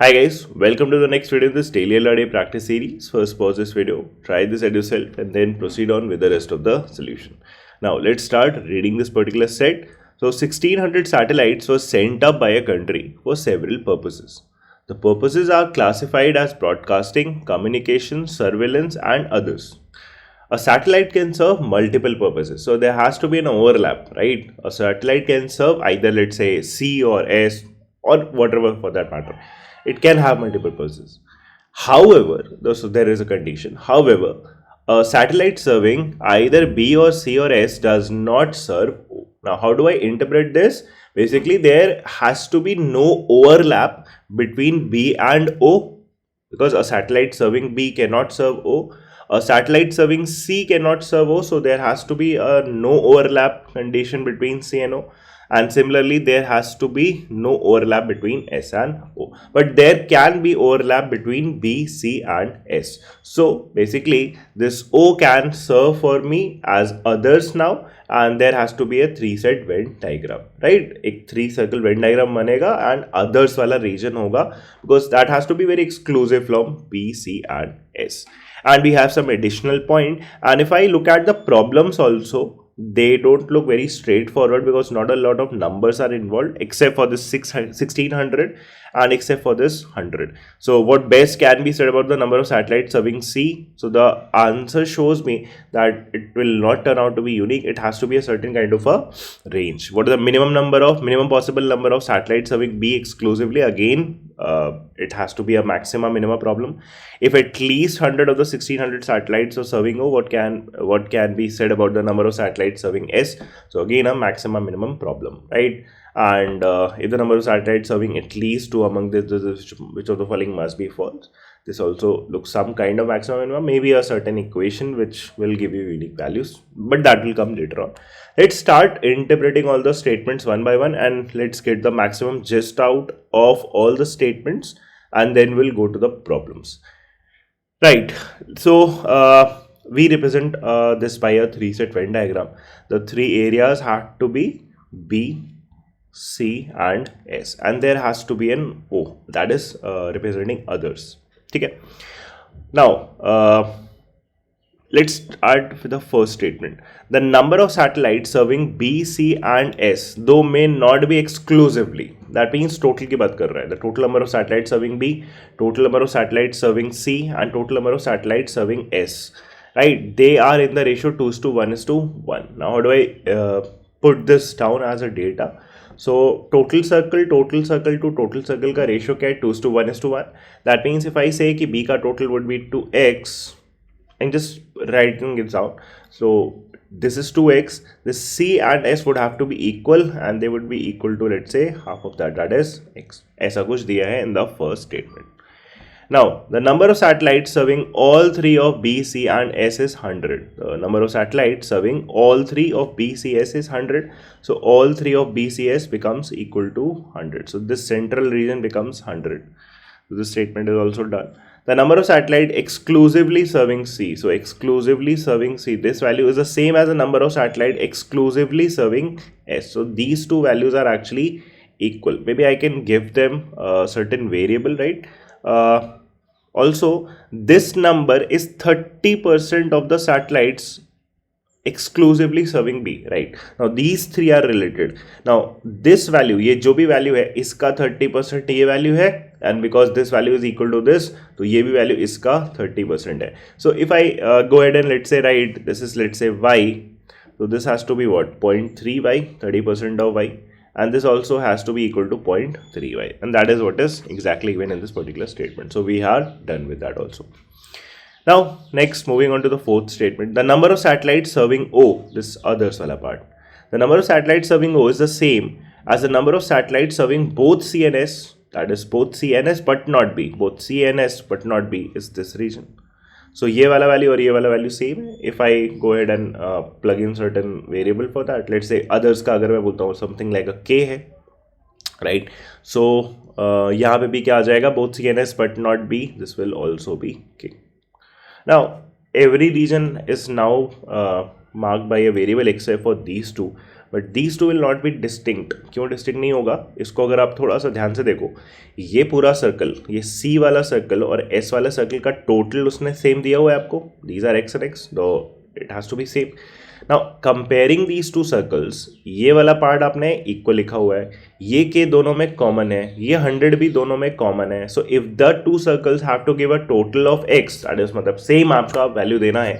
Hi guys, welcome to the next video in this daily LRD practice series. First pause this video, try this at yourself and then proceed on with the rest of the solution. Now let's start reading this particular set. So 1600 satellites were sent up by a country for several purposes. The purposes are classified as broadcasting, communication, surveillance and others. A satellite can serve multiple purposes. So there has to be an overlap, right? A satellite can serve either let's say C or S or whatever for that matter. It can have multiple purposes. However, so there is a condition. However, a satellite serving either B or C or S does not serve O. Now, how do I interpret this? Basically, there has to be no overlap between B and O because a satellite serving B cannot serve O. A satellite serving C cannot serve O, so there has to be a no overlap condition between C and O. And similarly, there has to be no overlap between S and O. But there can be overlap between B, C and S. So basically, this O can serve for me as others now. And there has to be a 3-set Venn diagram, right? एक 3-circle Venn diagram बनेगा and others वाला region होगा because that has to be very exclusive from B, C and S. And we have some additional point. And if I look at the problems also, they don't look very straightforward because not a lot of numbers are involved except for this 1600 and except for this 100. So what best can be said about the number of satellites serving C? So the answer shows me that it will not turn out to be unique. It has to be a certain kind of a range. What is the minimum possible number of satellites serving B exclusively? Again, it has to be a maxima minima problem. If at least 100 of the 1600 satellites are serving O, what can be said about the number of satellites serving S? So again, a maxima minimum problem, right? And if the number of satellites serving at least 2 among this, which of the following must be false? This also looks some kind of maximum minimum, maybe a certain equation which will give you unique values, but that will come later on. Let's start interpreting all the statements one by one and let's get the maximum gist out of all the statements and then we'll go to the problems. Right, so we represent this by a 3-set Venn diagram. The 3 areas have to be B, C and S and there has to be an O that is representing others. Okay. Now let's start with the first statement. The number of satellites serving B, C and S though may not be exclusively. That means total की बात कर रहा है. The total number of satellites serving B, total number of satellites serving C and total number of satellites serving S. Right? They are in the ratio 2:1:1. Now how do I put this down as a data? So total circle to total circle का ratio क्या है 2:1:1. That means if I say कि B का total would be 2x and just writing it down. So this is 2x. This C and S would have to be equal and they would be equal to let's say half of that is x. ऐसा कुछ दिया है in the first statement. Now, the number of satellites serving all 3 of B, C and S is 100. The number of satellites serving all 3 of B, C, S is 100. So, all 3 of B, C, S becomes equal to 100. So, this central region becomes 100. So, this statement is also done. The number of satellites exclusively serving C. So, exclusively serving C. This value is the same as the number of satellites exclusively serving S. So, these two values are actually equal. Maybe I can give them a certain variable, right? Also, this number is 30% of the satellites exclusively serving B, right? Now, these 3 are related. Now, this value, ये जो भी value है, इसका 30% ये value है, and because this value is equal to this, तो ये भी value इसका 30% है. So, if I go ahead and let's say write, this is let's say Y, so this has to be what? 0.3Y, 30% of Y. And this also has to be equal to 0.3y and that is what is exactly given in this particular statement. So we are done with that also. Now next, moving on to the fourth statement. The number of satellites serving O, this others wala part. The number of satellites serving O is the same as the number of satellites serving both C and S, that is both C and S but not B. Both C and S but not B is this region. So ये वाला value और ये वाला value same है. If I go ahead and plug in certain variable for that, let's say others का अगर मैं बोलता हूँ something like a k है, right? So यहाँ पे भी क्या आ जाएगा? Both C and S but not B. This will also be k. Now every region is now marked by a variable except for these two. But these two will not be distinct. क्यों distinct नहीं होगा, इसको अगर आप थोड़ा सा ध्यान से देखो, ये पूरा सर्कल, ये सी वाला सर्कल और एस वाला सर्कल का टोटल उसने सेम दिया हुआ है आपको, these are x and x, तो it has to be same. Now comparing these two circles, ये वाला पार्ट आपने इक्वल लिखा हुआ है, ये के दोनों में कॉमन है, ये 100 भी दोनों में कॉमन है। So if the two circles have to give a total of x, that is मतलब सेम आपका वैल्यू देना है,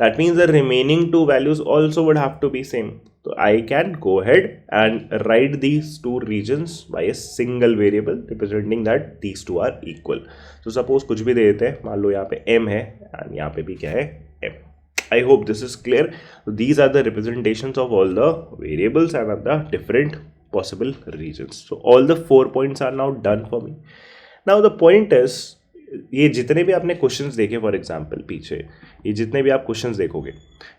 that means the remaining two values also would have to be same. So I can go ahead and write these two regions by a single variable representing that these two are equal. So suppose कुछ भी दे देते हैं, मान लो यहाँ पे m है and यहाँ पे भी क्या है m. I hope this is clear. So these are the representations of all the variables and of the different possible regions. So all the 4 points are now done for me. Now the point is, ये जितने भी आपने questions देखे for example पीछे, ये जितने भी आप क्वेश्चंस देखोगे,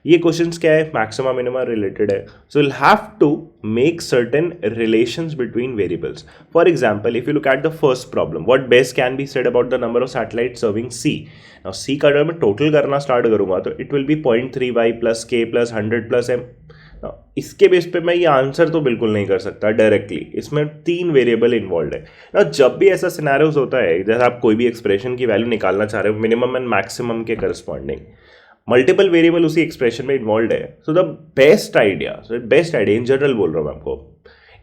ये क्वेश्चंस क्या है, मैक्सिमा मिनिमा रिलेटेड है. So will have to make certain relations between variables. For example if you look at the first problem, what best can be said about the number of satellite serving C. Now C का अगर मैं total करना start करूंगा तो it will be 0.3y plus k plus 100 plus M. इसके base पे मैं ये आंसर तो बिल्कुल नहीं कर सकता डायरेक्टली, इसमें 3 वेरिएबल इन्वॉल्व है ना. जब भी ऐसा सिनेरियोस होता है, जैसे आप कोई भी एक्सप्रेशन की वैल्यू निकालना चाह रहे हो मिनिमम एंड मैक्सिमम के करस्पॉन्डिंग, मल्टीपल वेरिएबल उसी एक्सप्रेशन में इन्वॉल्व है. So the best idea in general बोल रहा हूँ मैं आपको,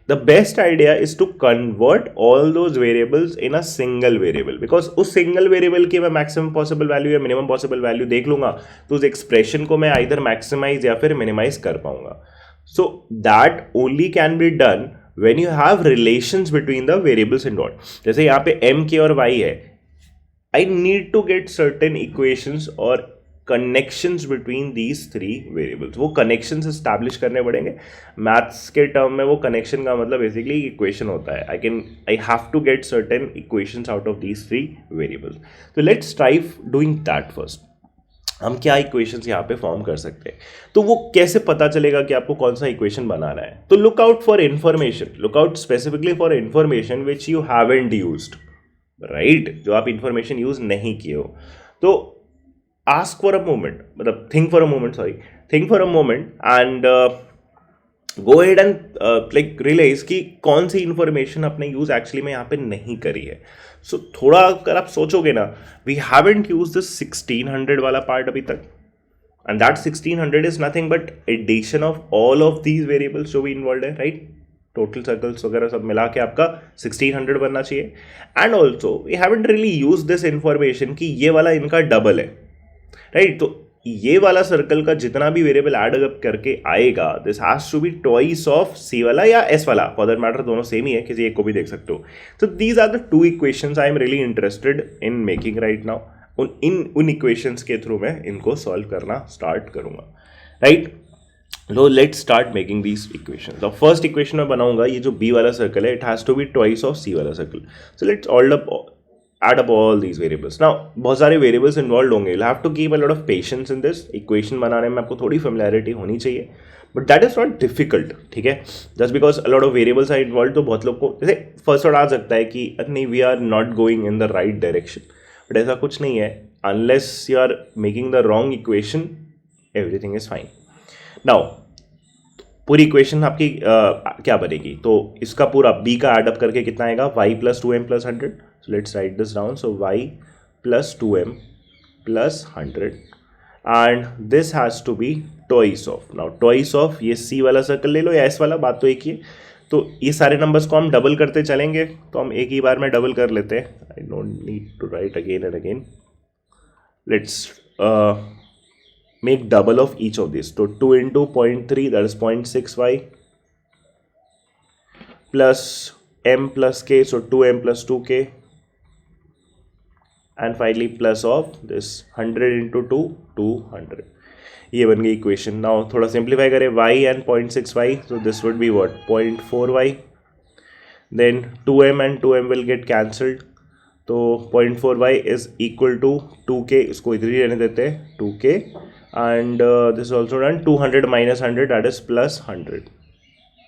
the best idea is to convert all those variables in a single variable, because उस सिंगल वेरिएबल की मैं मैक्सिमम पॉसिबल वैल्यू या मिनिमम पॉसिबल वैल्यू देख लूंगा तो उस एक्सप्रेशन को मैं आइदर मैक्सिमाइज या फिर मिनिमाइज कर पाऊंगा. So that only can be done when you have relations between the variables involved. जैसे यहाँ पे m, k और y है, I need to get certain equations और कनेक्शंस बिटवीन दीज 3 वेरिएबल्स. वो कनेक्शंस एस्टैब्लिश करने पड़ेंगे. मैथ्स के टर्म में वो कनेक्शन का मतलब बेसिकली इक्वेशन होता है. I have to get certain equations out of these 3 variables. तो let's try doing that first. हम क्या इक्वेशंस यहाँ पे फॉर्म कर सकते हैं, तो वो कैसे पता चलेगा कि आपको कौन सा इक्वेशन बनाना है. तो look out for information, look out specifically for information which you haven't used, right, जो आप इन्फॉर्मेशन यूज नहीं किए हो. तो ask for a moment, मतलब think for a moment and go ahead and like realize कि कौन सी इंफॉर्मेशन अपने यूज एक्चुअली में यहाँ पे नहीं करी है. सो थोड़ा अगर आप सोचोगे ना, वी हैवंट यूज दिस 1600 वाला पार्ट अभी तक, and that 1600 is nothing but addition of all of these variables जो भी इन्वॉल्व है, राइट. टोटल सर्कल्स वगैरह सब मिला के आपका 1600 बनना चाहिए. And also we haven't really use this information कि ये वाला इनका डबल है, राइट. तो ये वाला सर्कल का जितना भी वेरिएबल ऐड अप करके आएगा, this has to be twice of c वाला या एस वाला, फॉर दैट मैटर दोनों सेम ही है, किसी एक को भी देख सकते हो. तो these are the 2 equations I am really interested in making right now. उन इक्वेशंस के थ्रू मैं इनको सॉल्व करना स्टार्ट करूंगा, राइट. लो let's start making these equations. The first equation मैं बनाऊंगा, ये जो बी वाला सर्कल है, it has to be twice of c वाला circle. So let's add up all these variables. Now बहुत सारे variables involved होंगे, you'll have to keep a lot of patience in this. equation बनाने में आपको थोड़ी familiarity होनी चाहिए, but that is not difficult, ठीक है. just because a lot of variables are involved, तो बहुत लोग को जैसे फर्स्ट थॉट आ सकता है कि नहीं we are not going in the right direction, but ऐसा कुछ नहीं है. unless you are making the wrong equation, everything is fine. now पूरी इक्वेशन आपकी क्या बनेगी, तो इसका पूरा b का एडअप करके कितना आएगा, y plus 2m plus 100. So let's write this down. So y plus 2m plus 100 and this has to be twice of. Now twice of ये c वाला सर्कल ले लो या s वाला, बात तो एक ही है. तो ये सारे नंबर्स को हम डबल करते चलेंगे, तो हम एक ही बार में डबल कर लेते हैं. I don't need to write again and again. Let's make double of each of these. So 2 into 0.3, that is 0.6y plus m plus k, so 2m plus 2k, and finally plus of this 100 into 2, 200. ये बन गई equation. Now थोड़ा simplify करें, y and 0.6y, so this would be what, 0.4y. then 2m and 2m will get cancelled, तो 0.4y is equal to 2k, इसको इधर ही रहने देते हैं 2k, and this is also done. 200 minus 100, that is plus 100.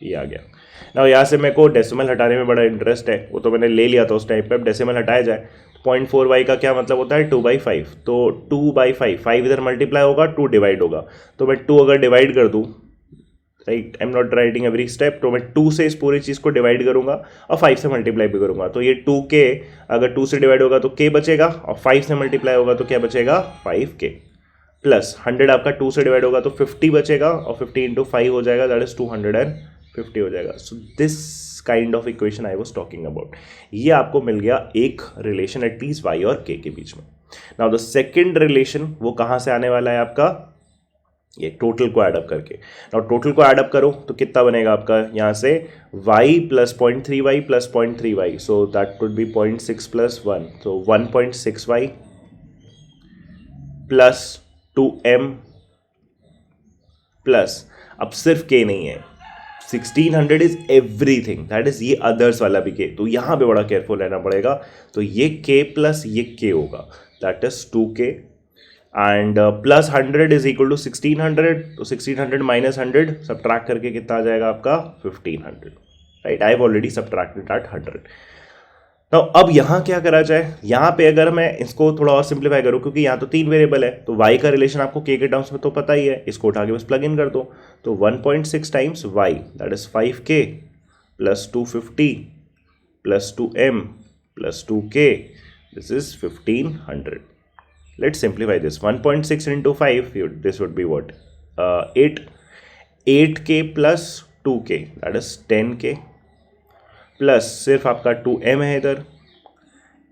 ये आ गया. now यहाँ से मेरे को डेसिमल हटाने में बड़ा इंटरेस्ट है, वो तो मैंने ले लिया था उस टाइम पे. अब डेसिमल हटाया जाए, 0.4y का क्या मतलब होता है, 2/5. तो 2/5, 5 इधर मल्टीप्लाई होगा, 2 डिवाइड होगा, तो मैं 2 अगर डिवाइड कर दूँ right, I am not writing every step. तो मैं 2 से इस पूरी चीज़ को डिवाइड करूंगा और 5 से मल्टीप्लाई भी करूंगा, तो ये 2k अगर 2 से डिवाइड होगा तो k बचेगा, और 5 से मल्टीप्लाई होगा तो क्या बचेगा 5k, प्लस 100 आपका 2 से डिवाइड होगा तो 50 बचेगा, और 50 इंटू 5 हो जाएगा, दैट इज 250 हो जाएगा। So this kind of equation I was talking about, ये आपको मिल गया एक रिलेशन एटलीस्ट y और k के बीच में। नाउ द सेकेंड रिलेशन वो कहाँ से आने वाला है आपका, ये टोटल को एडअप करके। नाउ टोटल को एडअप करो तो कितना बनेगा आपका, यहाँ से y plus 0.3y plus 0.3y, so that would be 0.6 plus 1, तो 1.6y प्लस 2m प्लस, अब सिर्फ k नहीं है, 1600 इज एवरीथिंग, दैट इज ये अदर्स वाला भी k, तो यहां पे बड़ा केयरफुल रहना पड़ेगा। तो ये k प्लस ये k होगा, that is 2k, and plus 100 is equal to 1600, तो 1600 माइनस 100 सब्ट्रैक्ट करके कितना आ जाएगा आपका 1500, right, I have already subtracted that 100। तो अब यहाँ क्या करा जाए, यहाँ पे अगर मैं इसको थोड़ा और सिंप्लीफाई करूँ, क्योंकि यहाँ तो 3 वेरिएबल है, तो y का रिलेशन आपको k के टर्म्स में तो पता ही है, इसको उठा के बस प्लग इन कर दो, तो 1.6 times y that is 5k plus 250 plus 2m plus 2k, this is 1500। Let's simplify this, 1.6 into 5, this would be what 8k plus 2k that is 10k, plus सिर्फ आपका 2m है इधर,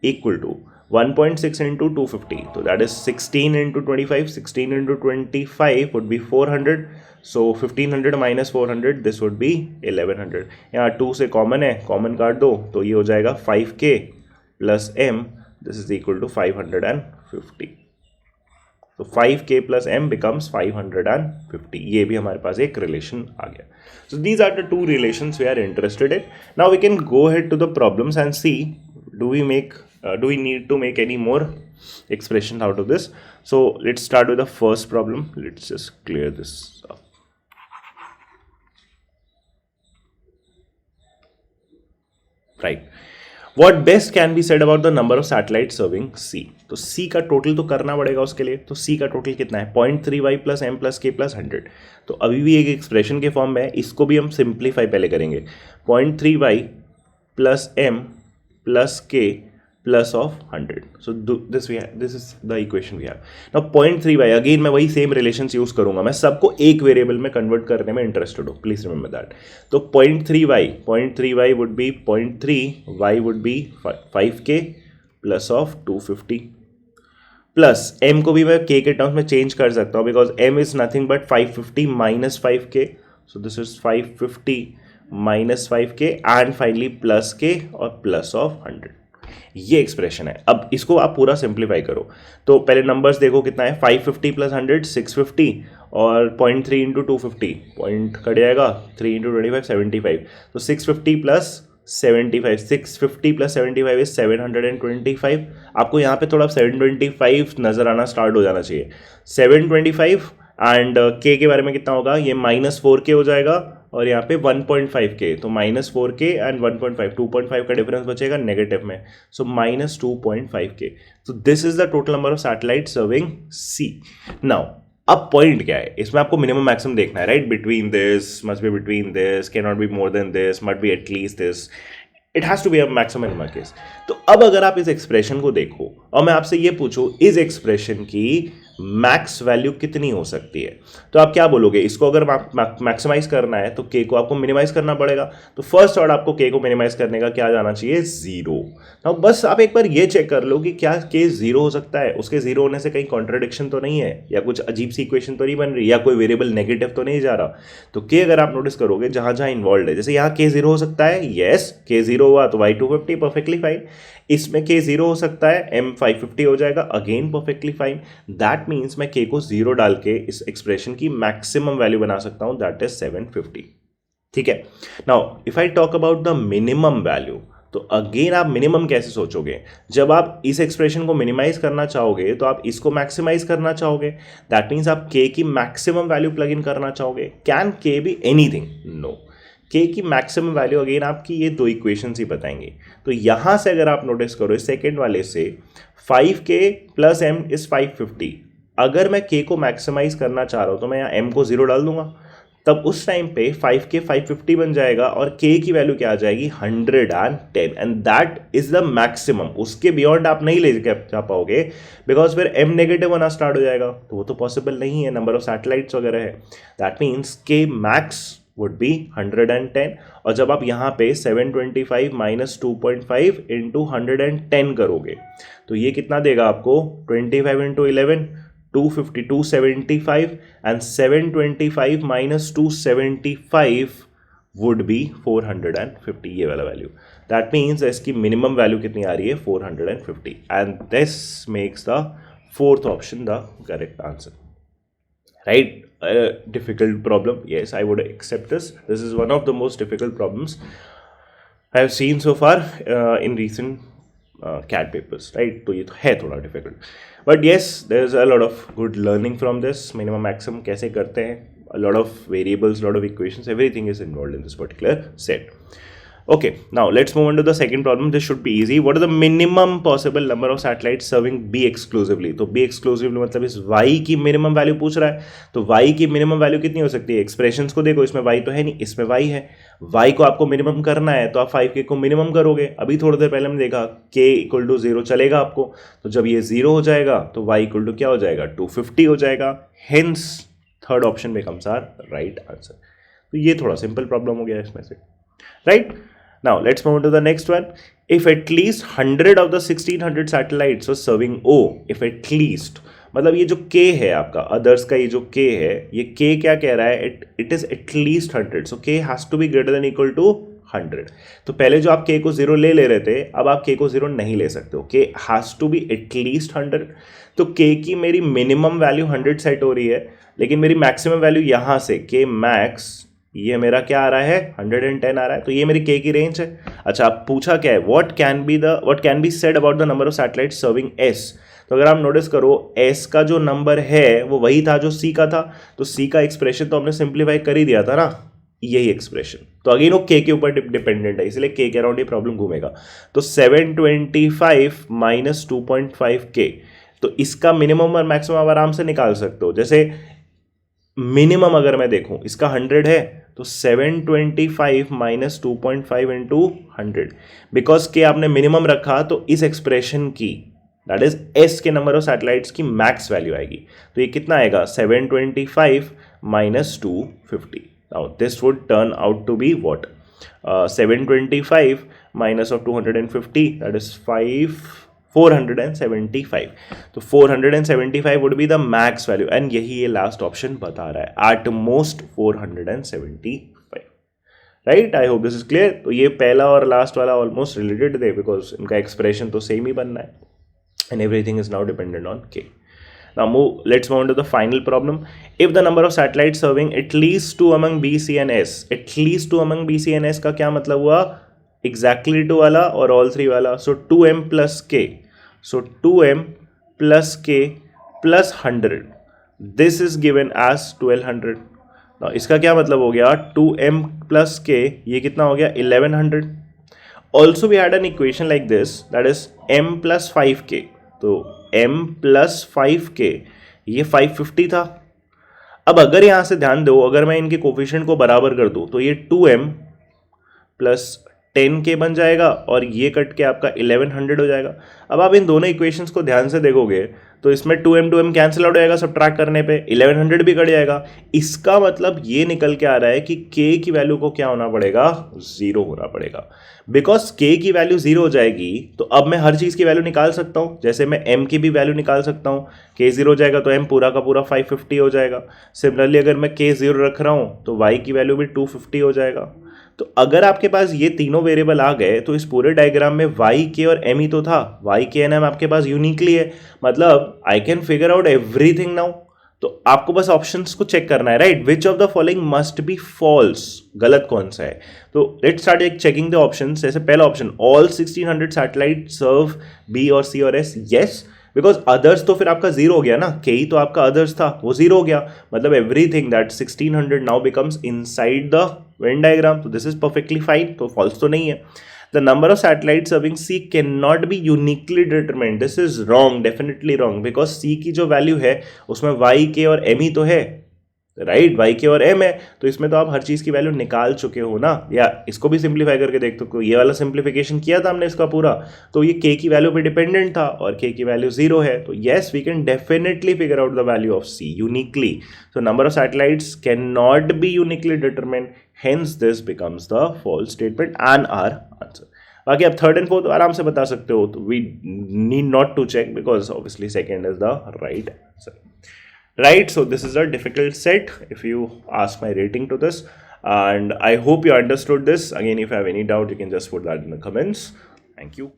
इक्वल टू 1.6 इंटू 250, तो that is 16 into 25, 16 into 25 would be 400, so 1500 minus 400 this would be 1100। यहाँ 2 से common है, common काट दो तो ये हो जाएगा 5k plus m, this is equal to 550, तो 5k प्लस m बिकम्स 550, ये भी हमारे पास एक रिलेशन आ गया। So these are the two relations we are interested in. Now we can go ahead to the problems and see do we need to make any more expressions out of this. So let's start with the first problem. Let's just clear this up. Right. What best can be said about the number of satellites serving C? तो C का total तो करना पड़ेगा उसके लिए, तो C का total कितना है 0.3y plus m plus k plus 100, तो अभी भी एक एक्सप्रेशन के फॉर्म में है, इसको भी हम सिंप्लीफाई पहले करेंगे, 0.3y plus m plus k plus of 100, so this is the equation we have. Now 0.3y again मैं वही सेम रिलेशंस यूज करूंगा, मैं सबको एक वेरिएबल में कन्वर्ट करने में इंटरेस्टेड हूँ, प्लीज रिमेंबर दैट। तो 0.3y would be 0.3, y would be 5k plus of 250, plus m को भी मैं k के टर्म्स में चेंज कर सकता हूँ, because m is nothing but 550 minus 5k, so this is 550 minus 5k and finally plus k और प्लस ऑफ 100, ये एक्सप्रेशन है। अब इसको आप पूरा सिंप्लीफाई करो, तो पहले नंबर्स देखो कितना है, 550 प्लस 100 650, और 0.3 इंटू 250 पॉइंट कट जाएगा, 3 इंटू 25 75, तो 650 प्लस 75, 650 प्लस 75 इज 725। आपको यहाँ पे थोड़ा 725 नजर आना स्टार्ट हो जाना चाहिए, 725 एंड k के बारे में कितना होगा, ये माइनस 4k हो जाएगा, और यहाँ पे 1.5k, तो माइनस 4k एंड 1.5, 2.5 का डिफरेंस बचेगा नेगेटिव में, सो माइनस 2.5k, तो this is the total number of satellite serving C। Now अब पॉइंट क्या है, इसमें आपको मिनिमम मैक्सिमम देखना है, right, between this, must be between this, can not be more than this, must be at least this, it has to be a maximum in my case. तो अब अगर आप इस एक्सप्रेशन को देखो और मैं आपसे ये पूछूं इस एक्सप्रेशन की मैक्स वैल्यू कितनी हो सकती है, तो आप क्या बोलोगे, इसको अगर मैक्सिमाइज करना है तो k को आपको मिनिमाइज करना पड़ेगा, तो फर्स्ट ऑर्डर आपको k को मिनिमाइज करने का क्या जाना चाहिए 0। तो बस आप एक बार ये चेक कर लो कि क्या k 0 हो सकता है, उसके 0 होने से कहीं कॉन्ट्रडिक्शन तो नहीं है, या कुछ अजीब सी इक्वेशन तो नहीं बन रही, या कोई वेरिएबल नेगेटिव तो नहीं जा रहा। तो k अगर आप नोटिस करोगे जहां जहां इन्वॉल्व है, जैसे यहाँ k 0 हो सकता है, यस k 0 हुआ तो y 250 परफेक्टली फाइन, इसमें k 0 हो सकता है, m 550 हो जाएगा, again perfectly fine, that means मैं k को 0 डाल के इस एक्सप्रेशन की मैक्सिमम वैल्यू बना सकता हूं, दैट इज 750। ठीक है, now if I talk about the minimum value, तो अगेन आप मिनिमम कैसे सोचोगे, जब आप इस एक्सप्रेशन को मिनिमाइज करना चाहोगे तो आप इसको मैक्सिमाइज करना चाहोगे, दैट मीन्स आप k की मैक्सिमम वैल्यू प्लग इन करना चाहोगे। Can k be anything, no, k की मैक्सिमम वैल्यू अगेन आपकी ये दो इक्वेशंस ही बताएंगे। तो यहां से अगर आप नोटिस करो सेकेंड वाले से 5k प्लस m इज 550, अगर मैं k को मैक्सिमाइज करना चाह रहा हूं तो मैं यहाँ m को 0 डाल दूंगा, तब उस टाइम पे 5K 550 बन जाएगा और K की वैल्यू क्या आ जाएगी 110 and that is the maximum. उसके बियॉन्ड आप नहीं ले जा पाओगे बिकॉज फिर M नेगेटिव होना स्टार्ट हो जाएगा, तो वो तो पॉसिबल नहीं है, नंबर ऑफ सैटेलाइट्स वगैरह है। That means K max would be 110 और जब आप यहाँ पे 725 माइनस 2.5 इंटू 110 करोगे तो ये कितना देगा आपको 25 into 11 250 275 and 725 minus 275 would be 450 ये वाला वैल्यू। दैट मीन्स इसकी मिनिमम वैल्यू कितनी आ रही है 450 and this makes the fourth option the correct answer, right? A difficult problem, yes, I would accept this is one of the most difficult problems I have seen so far in recent CAT papers, right? तो ये तो है थोड़ा difficult, but yes, there is a lot of good learning from this. minimum maximum कैसे करते हैं, a lot of variables, lot of equations, everything is involved in this particular set. Okay, now let's move on to the second problem. This should be easy. What is the minimum possible number of satellites serving B exclusively? तो B exclusively मतलब इस Y की minimum value पूछ रहा है, तो Y की minimum value कितनी हो सकती है? एक्सप्रेशंस को देखो, इसमें Y तो है नहीं, इसमें Y है। Y को आपको मिनिमम करना है तो आप 5K को मिनिमम करोगे। अभी थोड़ी देर पहले हमने देखा K इक्वल टू 0 चलेगा आपको, तो जब ये 0 हो जाएगा तो Y इक्वल टू क्या हो जाएगा 250 हो जाएगा। Hence third option becomes our right answer. तो ये थोड़ा सिंपल प्रॉब्लम हो गया इसमें से, right? Now let's move on to the next one. If at least 100 of the 1600 satellites were serving O, if at least मतलब ये जो K है आपका अदर्स का, ये जो K है, ये K क्या कह रहा है? It is at least 100, so K has to be greater than equal to 100। तो पहले जो आप K को 0 ले रहे थे, अब आप K को 0 नहीं ले सकते हो। K has to be at least 100। तो K की मेरी मिनिमम वैल्यू 100 सेट हो रही है, लेकिन मेरी मैक्सिमम वैल्यू यहाँ से K मैक्स ये मेरा क्या आ रहा है 110 आ रहा है, तो ये मेरी K की रेंज है। अच्छा, आप पूछा क्या है, what can be said about the number of satellite serving S। तो अगर आप नोटिस करो S का जो नंबर है वो वही था जो C का था, तो C का एक्सप्रेशन तो हमने सिंप्लीफाई कर ही दिया था ना, यही एक्सप्रेशन। तो अगेन वो K के ऊपर डिपेंडेंट है, इसलिए K के अराउंड ये प्रॉब्लम घूमेगा। तो 725 माइनस 2.5K, तो इसका मिनिमम और मैक्सिमम आप आराम से निकाल सकते हो। जैसे मिनिमम अगर मैं देखूं इसका 100 है, तो 725 माइनस 2.5 इंटू 100, बिकॉज के आपने मिनिमम रखा तो इस एक्सप्रेशन की दैट इज S के नंबर ऑफ सैटेलाइट्स की मैक्स वैल्यू आएगी। तो ये कितना आएगा 725 minus 250। Now this would turn out to be what 725 minus of 250 that is 475। तो 475 would be the max value and यही ये लास्ट ऑप्शन बता रहा है, at most 475, right? I hope this is clear. तो ये पहला और लास्ट वाला ऑलमोस्ट रिलेटेड थे बिकॉज इनका एक्सप्रेशन तो सेम ही बनना है and everything is now dependent on K। Now let's move on to the final problem. If the number of satellites serving at least 2 among B, C and S, at least 2 among B, C and S का क्या मतलब हुआ? Exactly 2 वाला और all 3 वाला, so 2M plus K, so 2M plus K plus 100, this is given as 1200। Now इसका क्या मतलब हो गया 2M plus K, ये कितना हो गया 1100। Also we had an equation like this, that is M plus 5K, तो M plus 5K ये 550 था। अब अगर यहां से ध्यान दो, अगर मैं इनके कोफिशिएंट को बराबर कर दूं तो ये 2M प्लस 10K बन जाएगा और ये कट के आपका 1100 हो जाएगा। अब आप इन दोनों इक्वेशंस को ध्यान से देखोगे तो इसमें 2M कैंसिल आउट हो जाएगा, सब्ट्रैक्ट करने पे 1100 भी कट जाएगा। इसका मतलब ये निकल के आ रहा है कि K की वैल्यू को क्या होना पड़ेगा 0 होना पड़ेगा। बिकॉज K की वैल्यू 0 हो जाएगी तो अब मैं हर चीज़ की वैल्यू निकाल सकता हूँ, जैसे मैं M की भी वैल्यू निकाल सकता हूँ। K 0 हो जाएगा तो M पूरा का पूरा 550 हो जाएगा। सिमिलरली अगर मैं K 0 रख रहा हूँ तो Y की वैल्यू भी 250 हो जाएगा। तो अगर आपके पास ये तीनों वेरिएबल आ गए तो इस पूरे डायग्राम में Y, K और M ही तो था। Y, K and M आपके पास यूनिकली है, मतलब I can figure out everything now. तो आपको बस ऑप्शंस को चेक करना है, right? Which of the following must be false, गलत कौन सा है। तो let's start checking the options. जैसे पहला option all 1600 satellite serve B और C और S, यस, बिकॉज अदर्स तो फिर आपका 0 हो गया ना, K ही तो आपका अदर्स था, वो 0 हो गया, मतलब everything that 1600 now becomes inside the Venn diagram, तो दिस इज परफेक्टली फाइन, तो फॉल्स तो नहीं है। The number of satellites serving C cannot be uniquely determined. This is wrong, definitely wrong, because C की जो वैल्यू है उसमें Y, K और M ही तो है, राइट, y के और m है, तो इसमें तो आप हर चीज़ की वैल्यू निकाल चुके हो ना, या इसको भी सिंप्लीफाई करके देख तो ये वाला सिंप्लीफिकेशन किया था हमने इसका पूरा, तो ये k की वैल्यू पे डिपेंडेंट था और k की वैल्यू 0 है, तो yes we can definitely figure out the value of c uniquely. So number of satellites can not be uniquely determined, hence this becomes the false statement and our answer. बाकी आप third and fourth आराम से बता सकते हो, तो we need not to check because obviously second is the right answer. Right, so this is a difficult set if you ask my rating to this, and I hope you understood this. Again, if you have any doubt, you can just put that in the comments. Thank you.